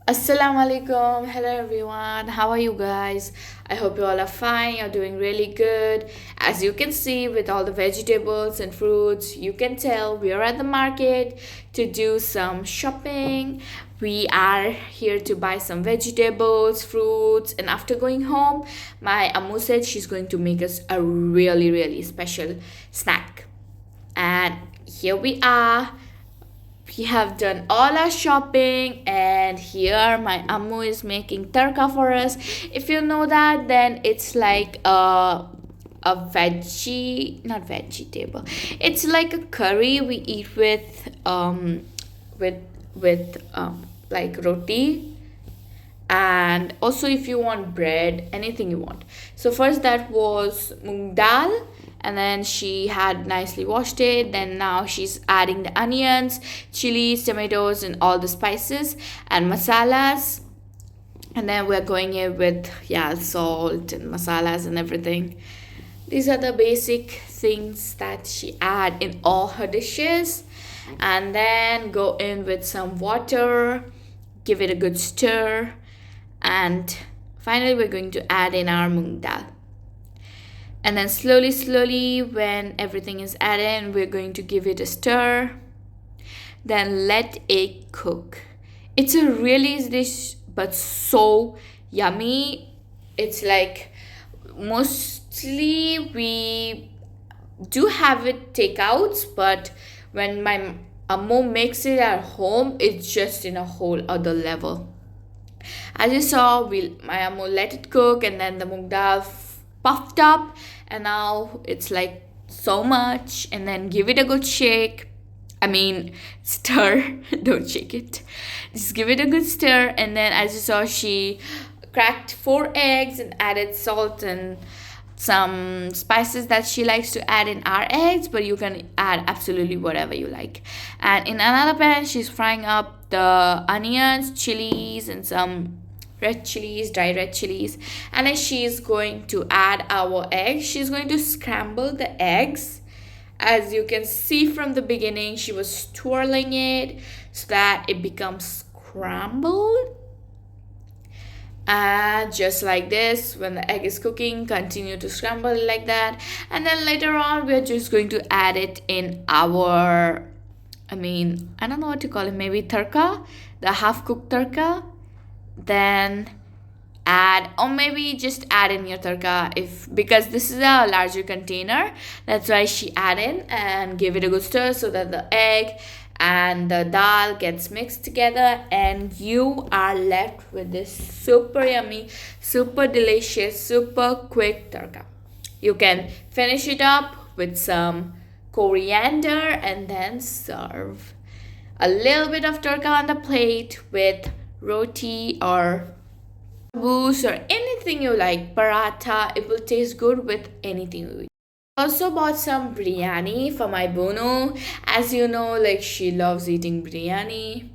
Assalamu alaikum. Hello everyone. How are you guys? I hope you all are fine. You're doing really good. As you can see, with all the vegetables and fruits, you can tell we are at the market to do some shopping. We are here to buy some vegetables, fruits, and after going home, my Ammu said she's going to make us a really special snack. And here we are. We have done all our shopping, and here my Ammu is making tarka for us. If you know that, then it's like a veggie, not vegetable. It's like a curry we eat with like roti, and also if you want bread, anything you want. So first that was moong dal, and then she had nicely washed it. Then now she's adding the onions, chilies, tomatoes, and all the spices and masalas. And then we're going in with salt and masalas and everything. These are the basic things that she add in all her dishes. And then go in with some water, give it a good stir, and finally we're going to add in our moong dal. And then slowly, when everything is added, we're going to give it a stir. Then let it cook. It's a really easy dish, but so yummy. It's like mostly we do have it takeouts, but when my Ammo makes it at home, it's just in a whole other level. As you saw, my Ammo let it cook, and then the moong dal puffed up, and now it's like so much. And then give it a good shake. I mean, stir. Don't shake it. Just give it a good stir. And then, as you saw, she cracked 4 eggs and added salt and some spices that she likes to add in our eggs, but you can add absolutely whatever you like. And in another pan, she's frying up the onions, chilies, and some dry red chilies. And then she's going to add our eggs. She's going to scramble the eggs. As you can see from the beginning, she was twirling it so that it becomes scrambled. And just like this, when the egg is cooking, continue to scramble it like that. And then later on, we're just going to add it in our, I don't know what to call it, maybe tarka, the half-cooked tarka. Then add, or maybe just add in your tarka, because this is a larger container. That's why she add in and give it a good stir so that the egg and the dal gets mixed together, and you are left with this super yummy, super delicious, super quick tarka. You can finish it up with some coriander and then serve. A little bit of tarka on the plate with roti or boost or anything you like, paratha. It will taste good with anything you eat. Also bought some biryani for my Bono. As you know, like, she loves eating biryani.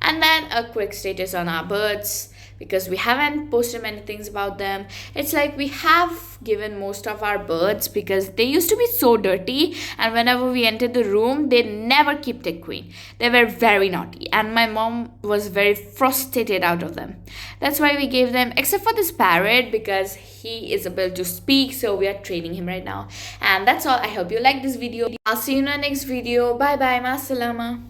And then a quick status on our birds, because we haven't posted many things about them. It's like we have given most of our birds, because they used to be so dirty, and whenever we entered the room, they never kept it clean. They were very naughty, and my mom was very frustrated out of them. That's why we gave them, except for this parrot, because he is able to speak, so we are training him right now. And that's all. I hope you like this video. I'll see you in the next video. Bye bye. Ma salama.